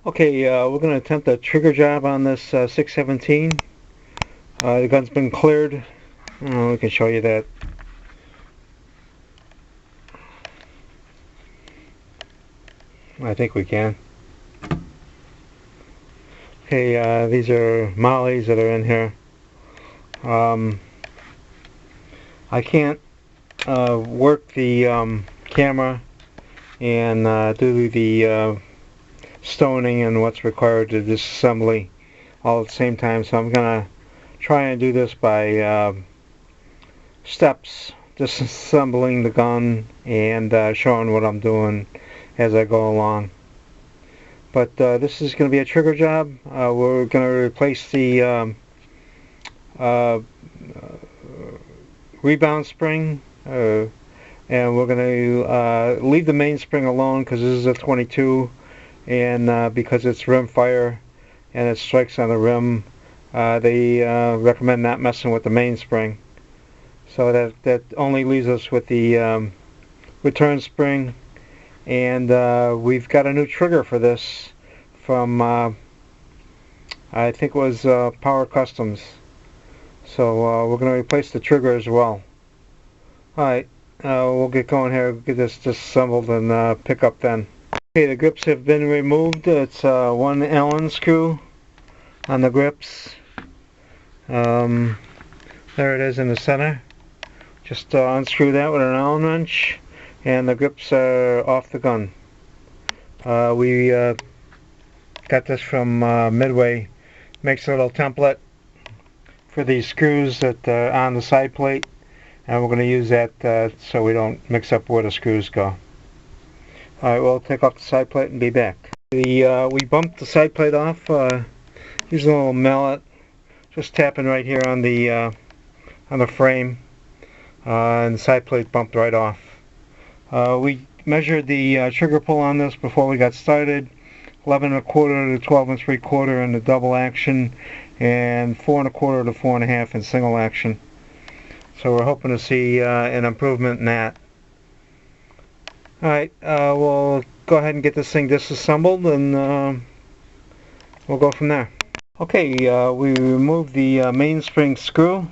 Okay, we're going to attempt a trigger job on this 617. The gun's been cleared. We can show you that. I think we can. Okay, these are mollies that are in here. I can't work the camera and do the stoning and what's required to disassembly all at the same time, so I'm going to try and do this by steps, disassembling the gun and showing what I'm doing as I go along. But this is going to be a trigger job. We're going to replace the rebound spring, and we're going to leave the mainspring alone because this is a 22, and because it's rim fire and it strikes on the rim, they recommend not messing with the mainspring. So that only leaves us with the return spring, and we've got a new trigger for this from I think it was Power Customs. So we're going to replace the trigger as well. Alright, we'll get going here, get this disassembled and pick up then. Okay, the grips have been removed. It's one Allen screw on the grips. There it is in the center. Just unscrew that with an Allen wrench and the grips are off the gun. We got this from Midway. Makes a little template for these screws that are on the side plate, and we're going to use that so we don't mix up where the screws go. Alright, we'll take off the side plate and be back. We bumped the side plate off. Use a little mallet, just tapping right here on the frame, and the side plate bumped right off. We measured the trigger pull on this before we got started. 11 1/4 to 12 3/4 in the double action, and 4 1/4 to 4 1/2 in single action. So we're hoping to see an improvement in that. Alright, we'll go ahead and get this thing disassembled, and we'll go from there. Okay, we removed the mainspring screw,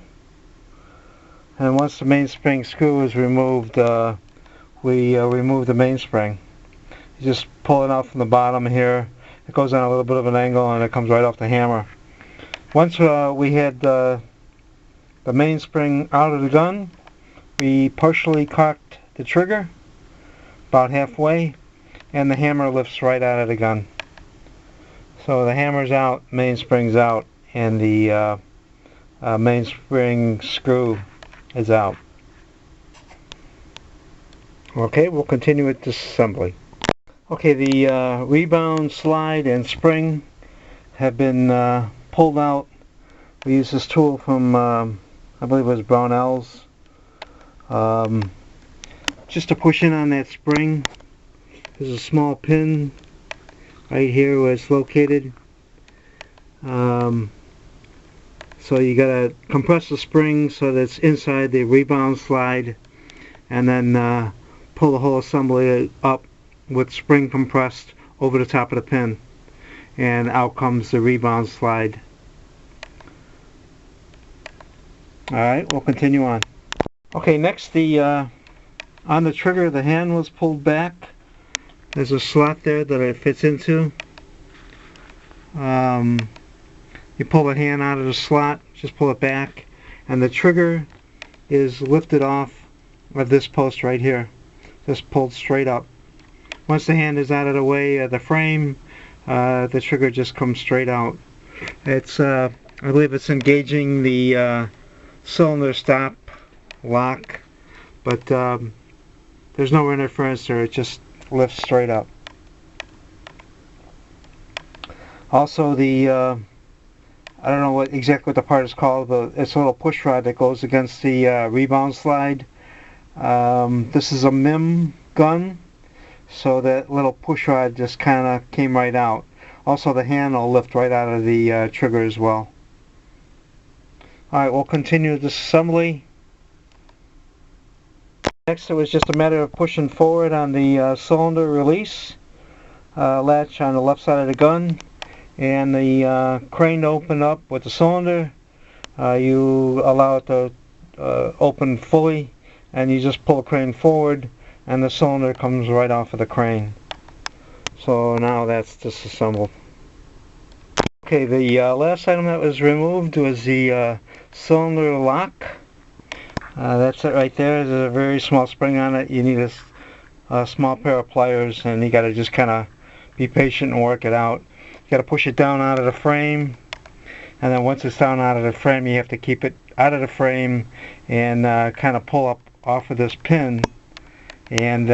and once the mainspring screw is removed, we remove the mainspring. You just pull it out from the bottom here. It goes on a little bit of an angle and it comes right off the hammer. Once we had the mainspring out of the gun, we partially cocked the trigger about halfway, and the hammer lifts right out of the gun. So the hammer's out, mainspring's out, and the mainspring screw is out. Okay, we'll continue with disassembly. Okay, the rebound slide and spring have been pulled out. We use this tool from, I believe it was Brownell's. Just to push in on that spring, there's a small pin right here where it's located. So you gotta compress the spring so that it's inside the rebound slide, and then pull the whole assembly up with spring compressed over the top of the pin, and out comes the rebound slide. Alright, we'll continue on. Okay, next on the trigger, the hand was pulled back. There's a slot there that it fits into. You pull the hand out of the slot, just pull it back, and the trigger is lifted off of this post right here. Just pulled straight up. Once the hand is out of the way of the frame, the trigger just comes straight out. It's, I believe it's engaging the cylinder stop lock, but there's no interference there. It just lifts straight up. Also, the I don't know exactly what the part is called, but it's a little push rod that goes against the rebound slide. This is a MIM gun, so that little push rod just kind of came right out. Also, the hand will lift right out of the trigger as well. Alright, we'll continue this assembly. Next, it was just a matter of pushing forward on the cylinder release. latch on the left side of the gun, and the crane to open up with the cylinder. You allow it to open fully, and you just pull the crane forward, and the cylinder comes right off of the crane. So now that's disassembled. Okay, the last item that was removed was the cylinder lock. That's it right there. There's a very small spring on it. You need a small pair of pliers, and you got to just kind of be patient and work it out. You got to push it down out of the frame, and then once it's down out of the frame, you have to keep it out of the frame and kind of pull up off of this pin, and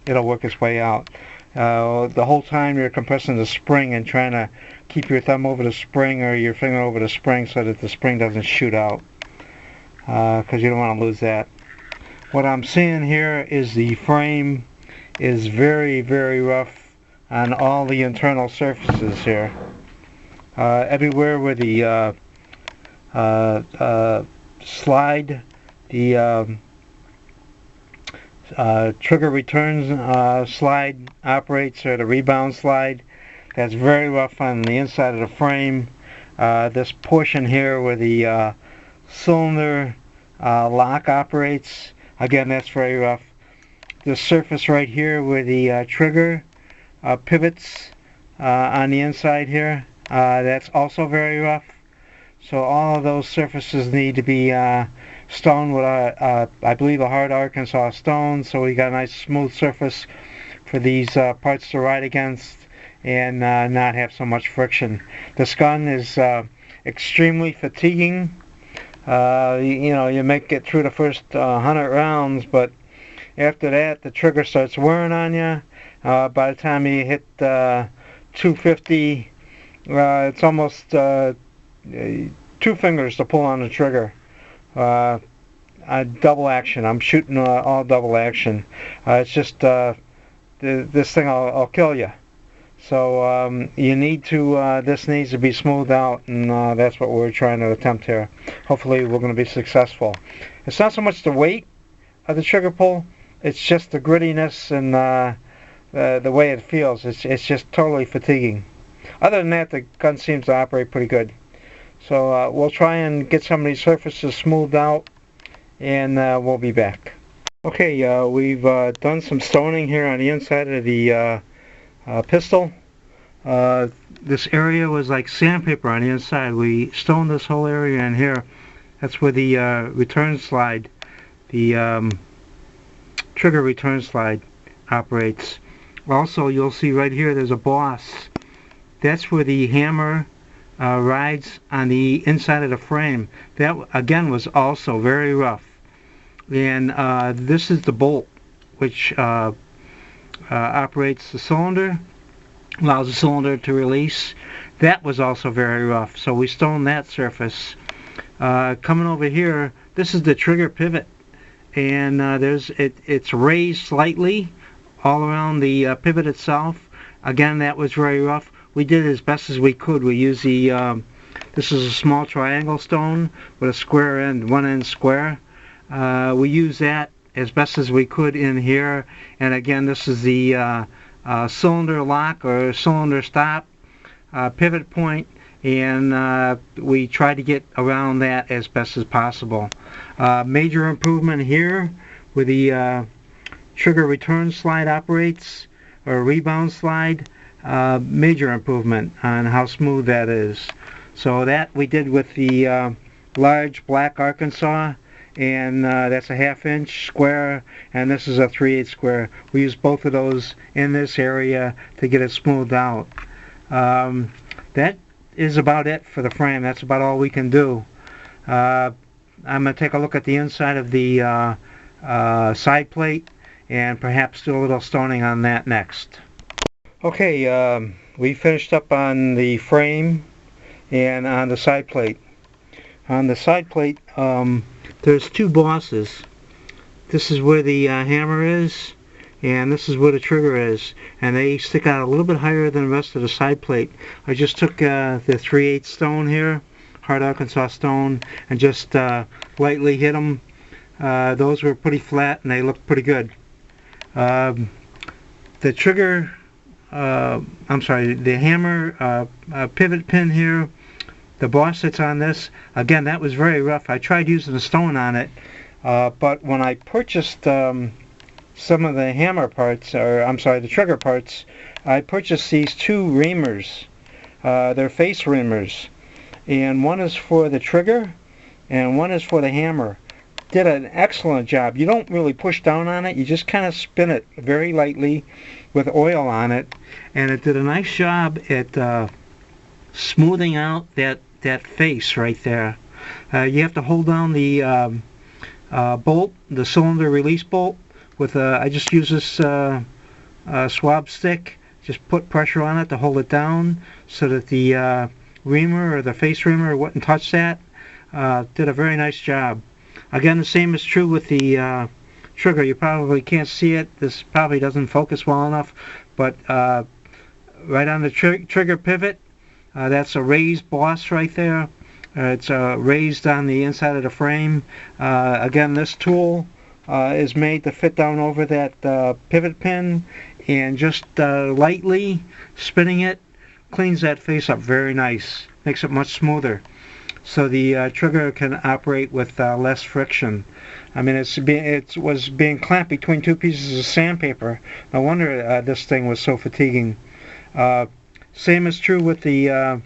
it'll work its way out. The whole time you're compressing the spring and trying to keep your thumb over the spring or your finger over the spring so that the spring doesn't shoot out, because you don't want to lose that. What I'm seeing here is the frame is very, very rough on all the internal surfaces here. Everywhere where the slide, the trigger returns slide operates, or the rebound slide, that's very rough on the inside of the frame. This portion here where the cylinder lock operates, again, that's very rough. The surface right here where the trigger pivots on the inside here, that's also very rough. So all of those surfaces need to be stone with I believe a hard Arkansas stone, so we got a nice smooth surface for these parts to ride against and not have so much friction. This gun is extremely fatiguing. You make it through the first 100 rounds, but after that the trigger starts wearing on you. By the time you hit 250, it's almost 2 fingers to pull on the trigger. Double action. I'm shooting all double action. It's just this thing will kill you. So you need to. This needs to be smoothed out, and that's what we're trying to attempt here. Hopefully, we're going to be successful. It's not so much the weight of the trigger pull; it's just the grittiness and the way it feels. It's just totally fatiguing. Other than that, the gun seems to operate pretty good. So we'll try and get some of these surfaces smoothed out, and we'll be back. Okay, we've done some stoning here on the inside of the pistol. This area was like sandpaper on the inside. We stoned this whole area in here. That's where the return slide, the trigger return slide operates. Also, you'll see right here there's a boss. That's where the hammer rides on the inside of the frame. That again was also very rough. And this is the bolt which operates the cylinder, allows the cylinder to release. That was also very rough, so we stoned that surface. Coming over here, this is the trigger pivot, and it's raised slightly all around the pivot itself. Again, that was very rough. We did as best as we could. We used the this is a small triangle stone with a square end, one end square. We used that as best as we could in here, and again, this is the cylinder lock or cylinder stop pivot point, and we tried to get around that as best as possible. Major improvement here where the trigger return slide operates, or rebound slide. Major improvement on how smooth that is. So that we did with the large black Arkansas, and that's a 1/2 inch square, and this is a 3/8 square. We used both of those in this area to get it smoothed out. That is about it for the frame. That's about all we can do. I'm going to take a look at the inside of the side plate and perhaps do a little stoning on that next. Okay, we finished up on the frame and on the side plate. On the side plate, there's 2 bosses. This is where the hammer is, and this is where the trigger is, and they stick out a little bit higher than the rest of the side plate. I just took the 3/8 stone here, hard Arkansas stone, and just lightly hit them. Those were pretty flat and they looked pretty good. The trigger I'm sorry, the hammer pivot pin here, the boss that's on this, again, that was very rough. I tried using a stone on it, but when I purchased some of the hammer parts, or I'm sorry, the trigger parts, I purchased these two reamers. They're face reamers, and one is for the trigger and one is for the hammer. Did an excellent job. You don't really push down on it, you just kind of spin it very lightly with oil on it, and it did a nice job at smoothing out that face right there. You have to hold down the bolt, the cylinder release bolt, with I just use this swab stick. Just put pressure on it to hold it down so that the reamer or the face reamer wouldn't touch that. Did a very nice job. Again, the same is true with the trigger. You probably can't see it. This probably doesn't focus well enough, but right on the trigger pivot, that's a raised boss right there. It's raised on the inside of the frame. Again, this tool is made to fit down over that pivot pin, and just lightly spinning it cleans that face up very nice. Makes it much smoother. So the trigger can operate with less friction. I mean, it was being clamped between two pieces of sandpaper. No wonder this thing was so fatiguing. Same is true with the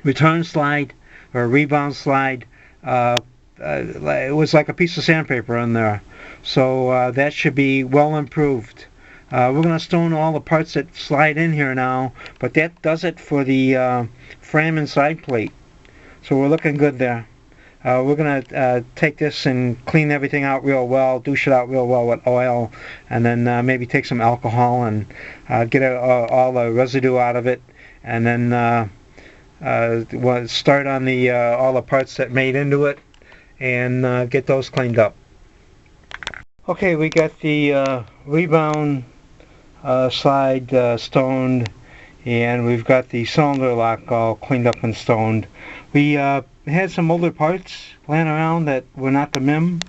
return slide or rebound slide. It was like a piece of sandpaper in there. So that should be well improved. We're going to stone all the parts that slide in here now, but that does it for the frame and side plate. So we're looking good there. We're going to take this and clean everything out real well, douche it out real well with oil, and then maybe take some alcohol and get all the residue out of it, and then we'll start on the all the parts that made into it and get those cleaned up. Okay, we got the rebound slide stoned, and we've got the cylinder lock all cleaned up and stoned. We had some older parts laying around that were not the MIM.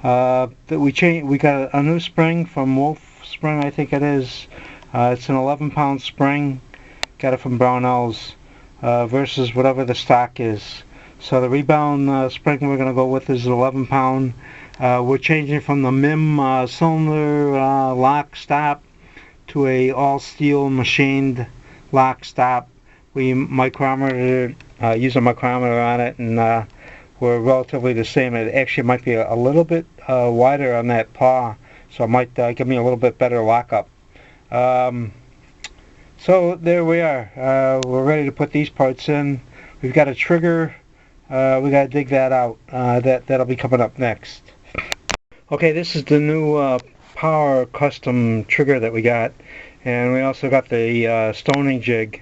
That we changed. We got a new spring from Wolff spring, I think it is. It's an 11-pound spring. Got it from Brownells versus whatever the stock is. So the rebound spring we're going to go with is 11-pound. We're changing from the MIM cylinder lock stop to a all-steel machined lock stop. We micrometered, use a micrometer on it, and we're relatively the same. It actually might be a little bit wider on that paw, so it might give me a little bit better lockup. So there we are. We're ready to put these parts in. We've got a trigger. We got to dig that out. That'll be coming up next. Okay, this is the new Power custom trigger that we got, and we also got the stoning jig.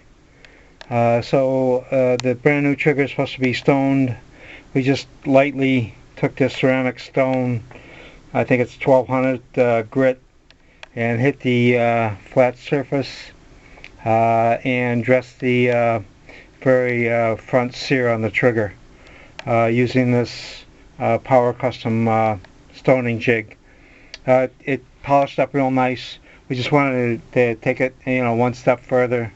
So the brand new trigger is supposed to be stoned. We just lightly took this ceramic stone, I think it's 1200 grit, and hit the flat surface and dressed the very front sear on the trigger using this Power custom stoning jig. It polished up real nice. We just wanted to take it, one step further.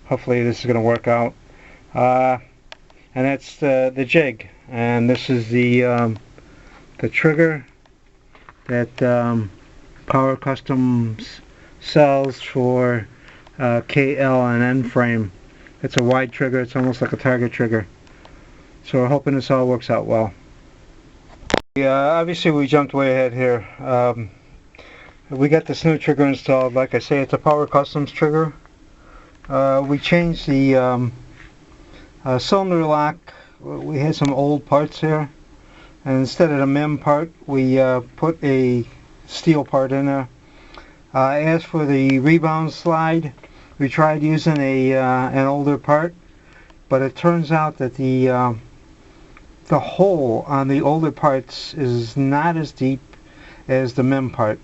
Hopefully this is going to work out. And that's the jig. And this is the trigger that Power Customs sells for KL and N frame. It's a wide trigger. It's almost like a target trigger. So we're hoping this all works out well. Yeah, obviously we jumped way ahead here. We got this new trigger installed. Like I say, it's a Power Customs trigger. We changed the cylinder lock. We had some old parts here, and instead of the MIM part, we put a steel part in there. As for the rebound slide, we tried using an older part, but it turns out that the hole on the older parts is not as deep as the MIM part.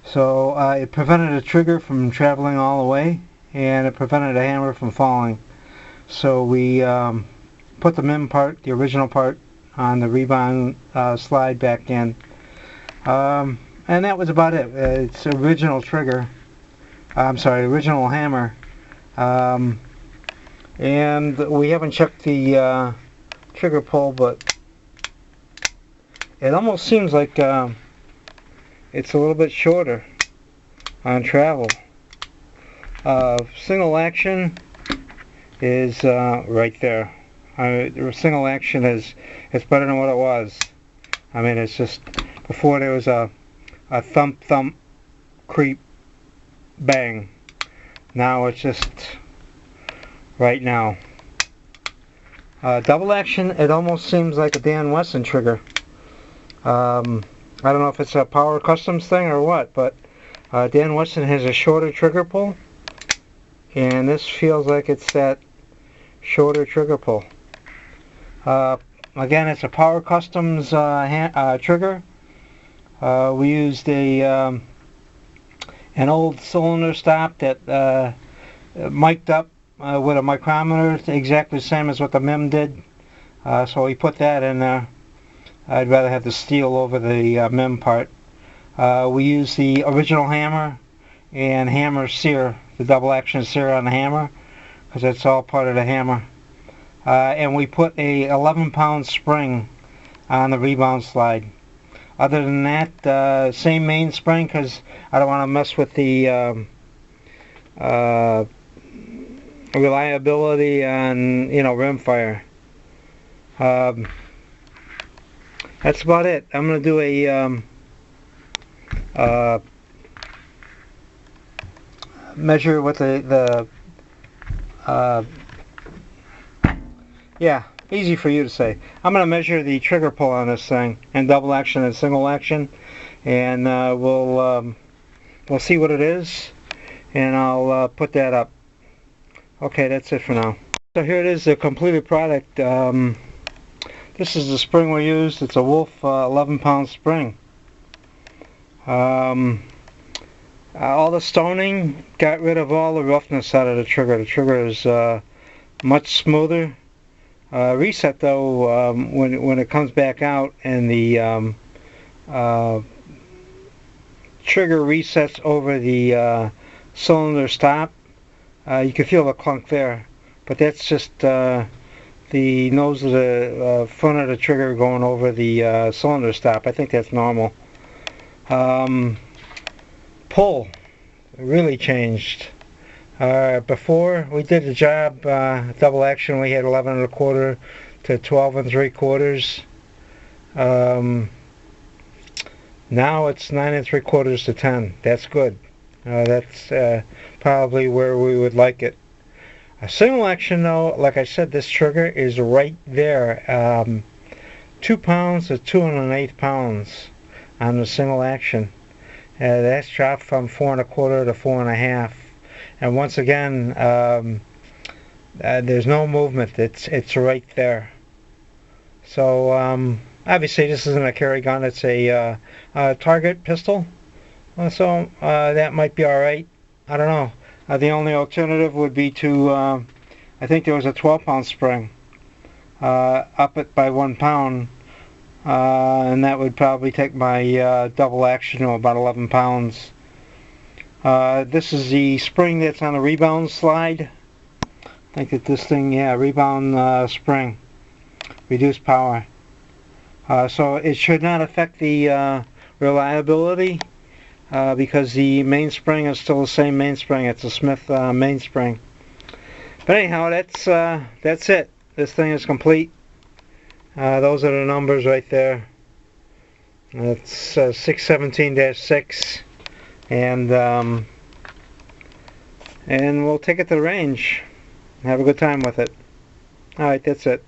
So it prevented a trigger from traveling all the way, and it prevented a hammer from falling. So we put the MIM part, the original part, on the rebound slide back in. And that was about it. It's the original trigger. I'm sorry, original hammer. And we haven't checked the trigger pull, but it almost seems like it's a little bit shorter on travel. Single action is right there. Single action is it's better than what it was. I mean, it's just before there was a thump thump creep bang. Now it's just right now. Double action, it almost seems like a Dan Wesson trigger. I don't know if it's a Power Customs thing or what, but Dan Wesson has a shorter trigger pull, and this feels like it's that shorter trigger pull. Again, it's a Power Customs trigger. We used an old cylinder stop that mic'd up with a micrometer, exactly the same as what the MIM did. So we put that in there. I'd rather have the steel over the MIM part. We use the original hammer and hammer sear, the double action sear on the hammer, because that's all part of the hammer. And we put a 11-pound spring on the rebound slide. Other than that, same main spring, because I don't want to mess with the reliability on, rim fire. That's about it. I'm going to do a measure with yeah, easy for you to say. I'm going to measure the trigger pull on this thing, and double action and single action, and we'll see what it is, and I'll put that up. Okay, that's it for now. So here it is, the completed product. This is the spring we used. It's a Wolff 11-pound spring. All the stoning got rid of all the roughness out of the trigger. The trigger is much smoother. Reset though, when it comes back out and the trigger resets over the cylinder stop, you can feel the clunk there, but that's just the nose of the front of the trigger going over the cylinder stop. I think that's normal. Pull really changed. Before we did the job double action, we had 11 1/4 to 12 3/4. Now it's 9 3/4 to 10. That's good. That's probably where we would like it. A single action though, like I said, this trigger is right there. 2 pounds to 2 1/8 pounds on the single action. That's dropped from 4 1/4 to 4 1/2. And once again, there's no movement. It's right there. So obviously this isn't a carry gun. It's a target pistol. So that might be all right. I don't know. The only alternative would be to, I think there was a 12-pound spring, up it by 1 pound, and that would probably take my double action to about 11 pounds. This is the spring that's on the Rebound slide. I think that this thing, yeah, Rebound spring, reduced power. So it should not affect the reliability. Because the mainspring is still the same mainspring. It's a Smith mainspring. But anyhow, that's it. This thing is complete. Those are the numbers right there. It's 617-6, and we'll take it to the range. Have a good time with it. All right, that's it.